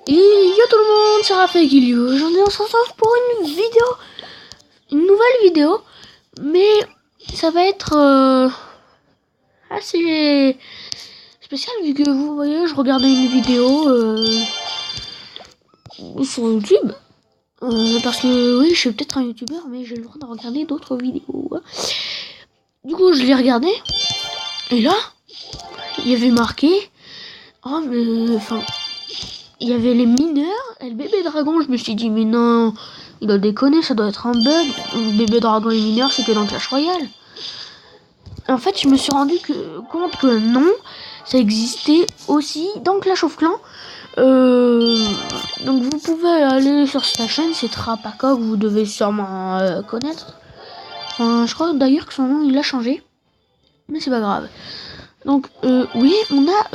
Et yo tout le monde, c'est Raphaël Guiliou. Aujourd'hui on se retrouve pour une nouvelle vidéo, mais ça va être assez spécial vu que vous voyez, je regardais une vidéo sur YouTube. Parce que oui, je suis peut-être un youtubeur, mais j'ai le droit de regarder d'autres vidéos. Du coup, je l'ai regardé, et là, il y avait marqué, oh mais enfin, il y avait les mineurs et le bébé dragon. Je me suis dit, mais non, il doit déconner, ça doit être un bug. Le bébé dragon et mineurs, c'est que dans Clash Royale. En fait, je me suis rendu compte que non, ça existait aussi dans Clash of Clans. Donc vous pouvez aller sur sa chaîne, c'est Trapaka, que vous devez sûrement connaître. Enfin, je crois d'ailleurs que son nom il a changé, mais c'est pas grave. Donc oui, on a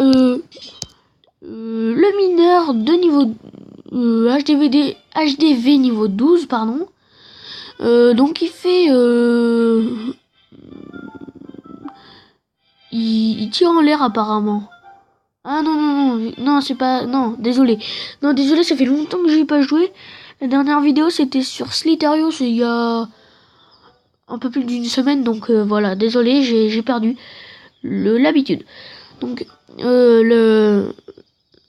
le mineur de niveau HDV niveau 12, pardon. Donc il fait il tire en l'air apparemment. Ah non, c'est pas, non, désolé, ça fait longtemps que j'ai pas joué. La dernière vidéo c'était sur Sliterios, il y a un peu plus d'une semaine, donc voilà, désolé, j'ai perdu l'habitude. Donc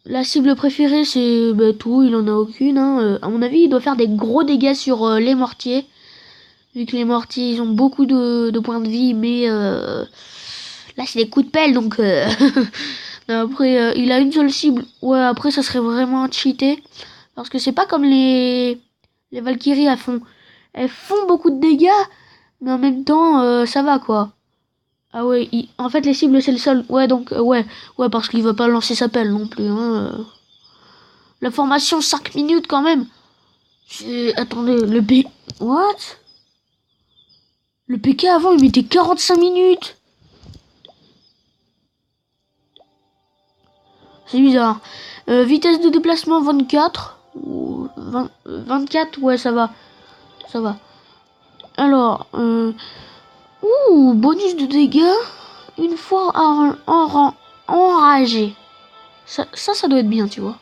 la cible préférée c'est tout, il en a aucune. À mon avis, il doit faire des gros dégâts sur les mortiers, vu que les mortiers ils ont beaucoup de points de vie, mais là c'est des coups de pelle, donc après il a une seule cible. Ouais, après ça serait vraiment cheaté, parce que c'est pas comme les Valkyries, elles font beaucoup de dégâts, mais en même temps ça va quoi. Ah ouais, en fait les cibles c'est le seul. Ouais, donc ouais, parce qu'il va pas lancer sa pelle non plus, La formation 5 minutes quand même. Attendez, What? Le PK avant il mettait 45 minutes. C'est bizarre. Vitesse de déplacement 24. 24, ouais, ça va. Ça va. Alors, bonus de dégâts une fois enragé. Ça doit être bien, tu vois.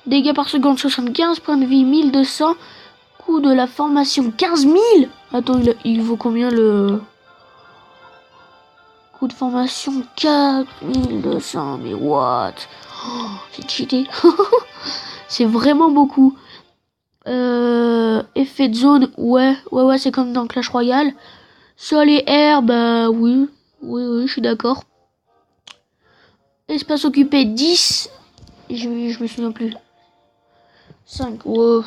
Dégâts par seconde 75, points de vie 1200, coût de la formation 15 000. Attends, il vaut combien le coût de formation? 4200, mais what? Oh, c'est cheaté. C'est vraiment beaucoup. Effet de zone, ouais, c'est comme dans Clash Royale. Sol et air, bah oui, je suis d'accord. Espace occupé 10. Je me souviens plus. 5, ouais.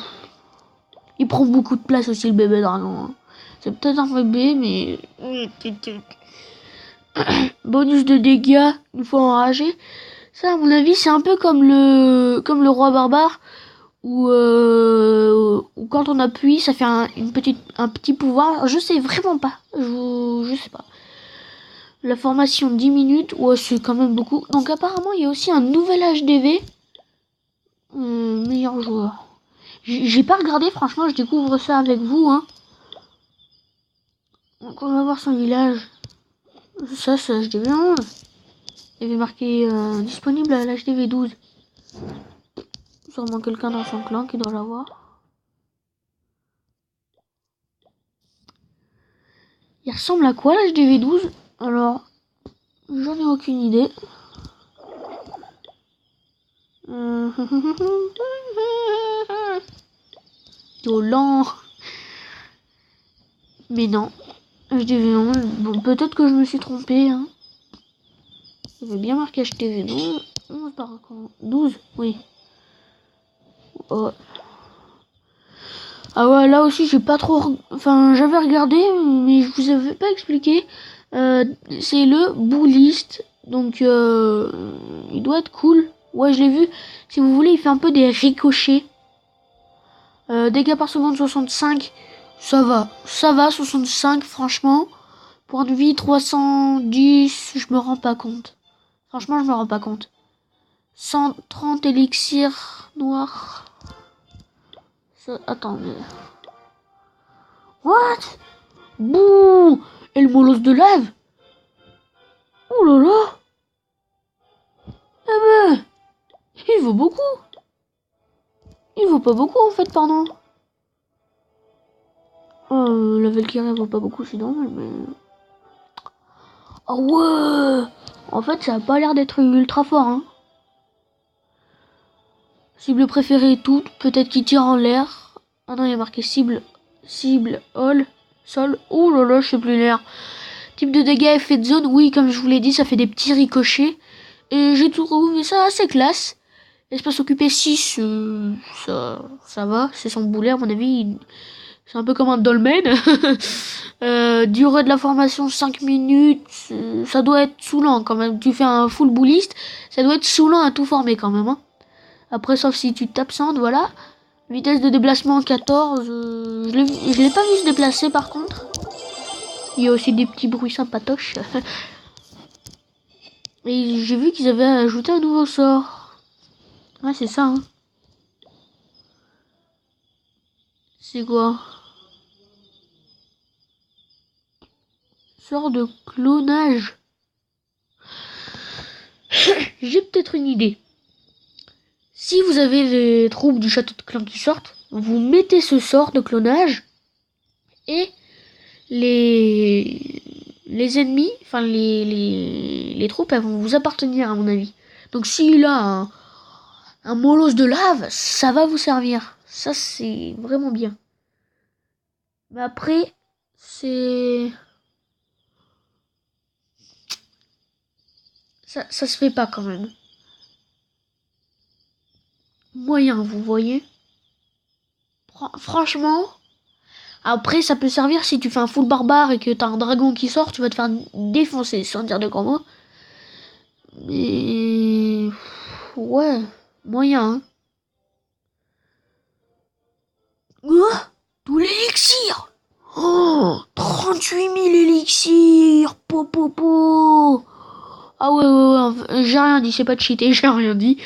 Il prend beaucoup de place aussi, le bébé dragon. C'est peut-être un bébé, mais bonus de dégâts une fois enragé. Ça, à mon avis, c'est un peu comme le roi barbare, où quand on appuie, ça fait un petit pouvoir. Je sais vraiment pas. Je sais pas. La formation 10 minutes, ouais, c'est quand même beaucoup. Donc apparemment, il y a aussi un nouvel HDV. Meilleur joueur. J'ai pas regardé, franchement, je découvre ça avec vous, Donc on va voir son village. Ça, c'est HDV 11. Il y avait marqué disponible à l'HDV 12. Sûrement quelqu'un dans son clan qui doit l'avoir. Il ressemble à quoi l'HDV 12? Alors, j'en ai aucune idée. Violent. Mais non. HDV 11. Bon, peut-être que je me suis trompée, Il avait bien marqué HDV 11 par contre. 12, oui. Oh. Ah ouais, là aussi j'ai pas trop... Enfin, j'avais regardé, mais je vous avais pas expliqué. C'est le Bullist. Donc, il doit être cool. Ouais, je l'ai vu. Si vous voulez, il fait un peu des ricochets. Dégâts par seconde 65. Ça va, 65, franchement. Point de vie 310, je me rends pas compte. Franchement, je me rends pas compte. 130 élixirs noirs. Attendez. What? Bouh! Et le molosse de lave? Oh là là! Eh ben! Il vaut beaucoup. Il vaut pas beaucoup en fait, pardon. Oh, la Valkyrie vaut pas beaucoup, c'est normal, mais... Oh ouais. En fait, ça a pas l'air d'être ultra fort, hein. Cible préférée, toute. Peut-être qu'il tire en l'air. Ah non, il y a marqué cible. Cible, all, sol. Oh là là, je sais plus l'air. Type de dégâts, effet de zone. Oui, comme je vous l'ai dit, ça fait des petits ricochets. Et j'ai trouvé ça assez classe. Espace occupé 6, ça va. C'est son boulet, à mon avis. C'est un peu comme un dolmen. Durée de la formation 5 minutes. Ça doit être saoulant quand même. Tu fais un full bouliste. Ça doit être saoulant à tout former quand même, hein. Après, sauf si tu t'absentes, voilà. Vitesse de déplacement 14. Je l'ai pas vu se déplacer par contre. Il y a aussi des petits bruits sympatoches. Et j'ai vu qu'ils avaient ajouté un nouveau sort. Ouais, c'est ça, hein. C'est quoi? Sort de clonage. J'ai peut-être une idée. Si vous avez les troupes du château de clan qui sortent, vous mettez ce sort de clonage et les ennemis, enfin les troupes, elles vont vous appartenir à mon avis. Donc s'il a un molosse de lave, ça va vous servir. Ça c'est vraiment bien. Mais après, ça se fait pas quand même. Moyen, vous voyez. Franchement, après ça peut servir si tu fais un full barbare et que t'as un dragon qui sort, tu vas te faire défoncer, sans dire de grands mots. Mais ouais, moyen, hein. Quoi? Tout l'élixir? Oh, 38 000 élixirs! Po. Ah ouais, j'ai rien dit, c'est pas de cheater, j'ai rien dit.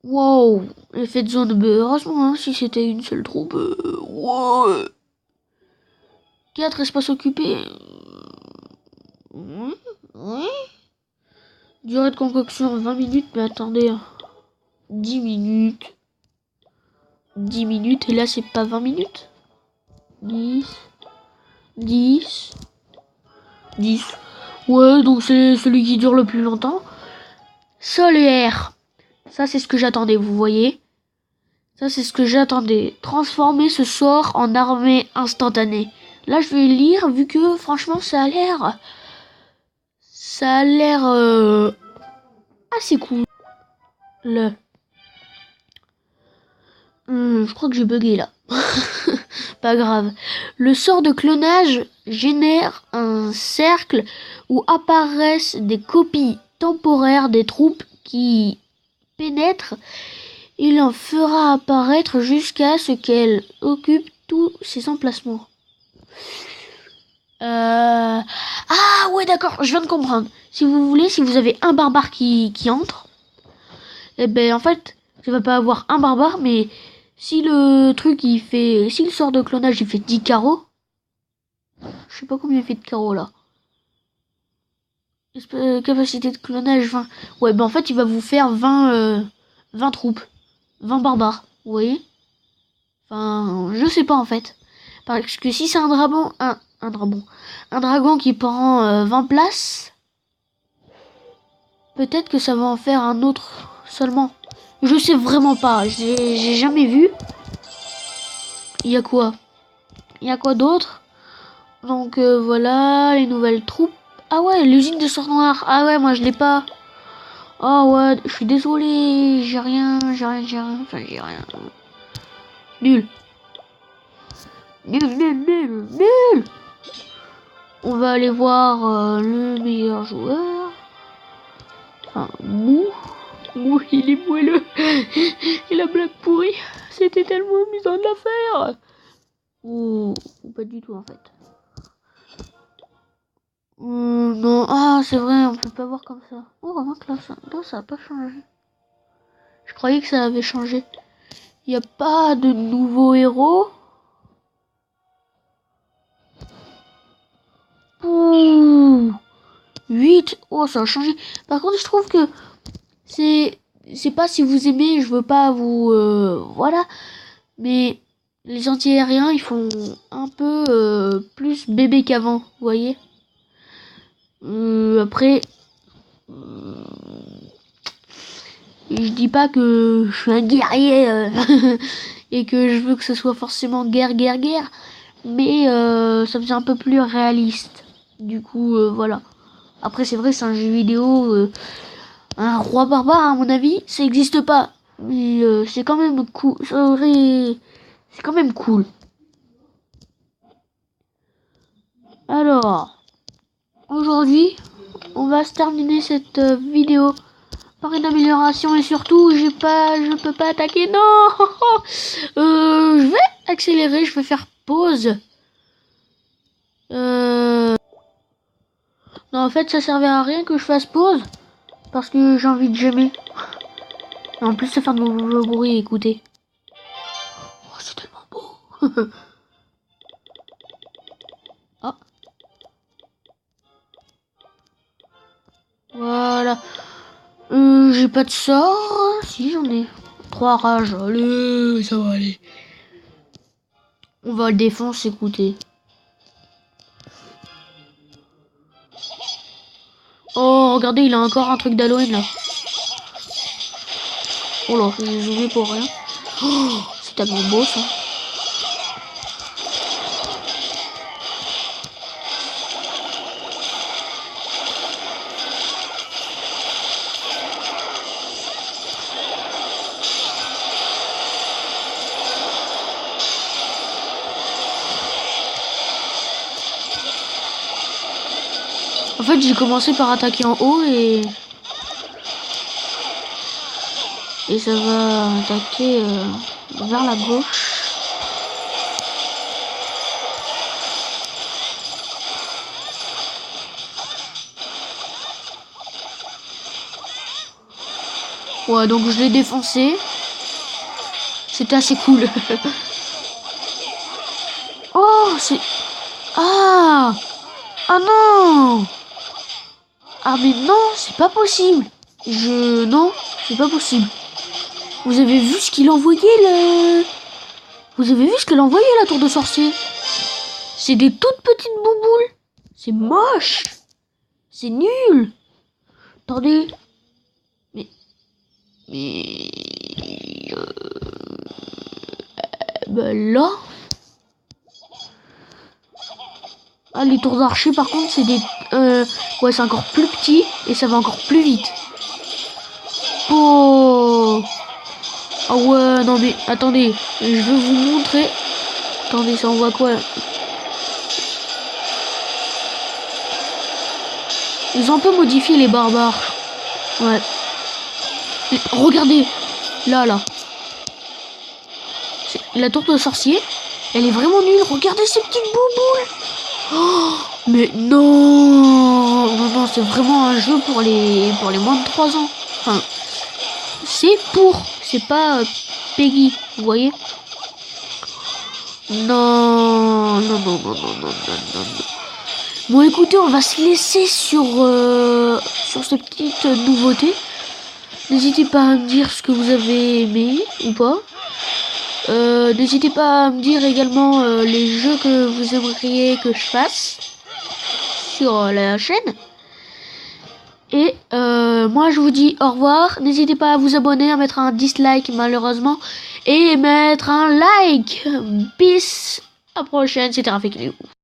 Wow, effet de zone, bah, heureusement, hein, si c'était une seule troupe, ouais. 4 espaces occupés. Ouais. Durée de concoction 20 minutes, mais attendez, 10 minutes. 10 minutes, et là c'est pas 20 minutes. 10. 10. 10. Ouais, donc c'est celui qui dure le plus longtemps. Sol et air. Ça, c'est ce que j'attendais, vous voyez. Ça, c'est ce que j'attendais. Transformer ce sort en armée instantanée. Là, je vais lire, vu que, franchement, ça a l'air... Ça a l'air... assez cool. Je crois que j'ai bugué, là. Pas grave. Le sort de clonage génère un cercle où apparaissent des copies temporaires des troupes qui pénètrent. Il en fera apparaître jusqu'à ce qu'elle occupe tous ses emplacements. Ah ouais, d'accord, je viens de comprendre. Si vous voulez, si vous avez un barbare qui entre, eh ben en fait, tu vas pas avoir un barbare, mais si le truc il fait, si le sort de clonage il fait 10 carreaux, je sais pas combien il fait de carreaux là. Capacité de clonage 20. Ouais, ben en fait, il va vous faire 20 troupes. 20 barbares, vous voyez? Enfin, je sais pas en fait. Parce que si c'est un dragon qui prend 20 places, peut-être que ça va en faire un autre seulement. Je sais vraiment pas, j'ai jamais vu. Il y a quoi? Il y a quoi d'autre? Donc voilà, les nouvelles troupes. Ah ouais, l'usine de sort noir. Ah ouais, moi je l'ai pas. Oh ouais, je suis désolé, j'ai rien. Enfin, j'ai rien. Nul. Nul. On va aller voir le meilleur joueur. Enfin, Mou, il est moelleux. Et la blague pourrie, c'était tellement amusant de la faire. Ou pas du tout en fait. Non, ah c'est vrai, on peut pas voir comme ça. Oh, remarque là, non, ça a pas changé. Je croyais que ça avait changé. Il n'y a pas de nouveaux héros. Ouh, 8. Oh, ça a changé. Par contre, je trouve que c'est c'est pas si vous aimez, je veux pas vous... voilà. Mais les anti-aériens, ils font un peu plus bébé qu'avant, vous voyez. Après... je dis pas que je suis un guerrier et que je veux que ce soit forcément guerre. Mais ça me fait un peu plus réaliste. Du coup, voilà. Après, c'est vrai, c'est un jeu vidéo. Un roi barbare, à mon avis, ça n'existe pas. Mais c'est quand même cool. C'est quand même cool. Alors, aujourd'hui, on va se terminer cette vidéo par une amélioration et surtout, je peux pas attaquer. Non, je vais accélérer, je vais faire pause. Non, en fait, ça servait à rien que je fasse pause parce que j'ai envie de gemmer. Et en plus, ça fait de mauvais bruit, écoutez. Oh, c'est tellement beau. Oh. Voilà. J'ai pas de sort. Si, j'en ai. 3 rages. Allez, ça va aller. On va le défoncer, écoutez. Oh, regardez, il a encore un truc d'Halloween, là. Oh là, j'ai zoomé pour rien. Oh, c'est tellement beau, ça. En fait, j'ai commencé par attaquer en haut et ça va attaquer vers la gauche. Ouais, donc je l'ai défoncé. C'était assez cool. Oh, c'est... Ah! Ah non! Ah mais non, c'est pas possible. Non, c'est pas possible. Vous avez vu ce qu'il envoyait le... Vous avez vu ce qu'elle envoyait la tour de sorcier? C'est des toutes petites bouboules. C'est moche. C'est nul. Attendez. Mais... Ben là... Ah, les tours d'archer, par contre, c'est des... ouais, c'est encore plus petit et ça va encore plus vite. Oh. Ah ouais, non mais, attendez. Je veux vous montrer. Attendez, ça envoie quoi là? Ils ont un peu modifié les barbares. Ouais. Et regardez. Là. La tour de sorcier, elle est vraiment nulle. Regardez ces petites bouboules. Oh, mais non, c'est vraiment un jeu pour les moins de 3 ans. Enfin, c'est pas Peggy, vous voyez. Non. Bon, écoutez, on va se laisser sur ces petites nouveautés. N'hésitez pas à me dire ce que vous avez aimé ou pas. N'hésitez pas à me dire également les jeux que vous aimeriez que je fasse sur la chaîne. Et moi je vous dis au revoir. N'hésitez pas à vous abonner, à mettre un dislike malheureusement. Et mettre un like. Peace. À la prochaine, c'était Rafik.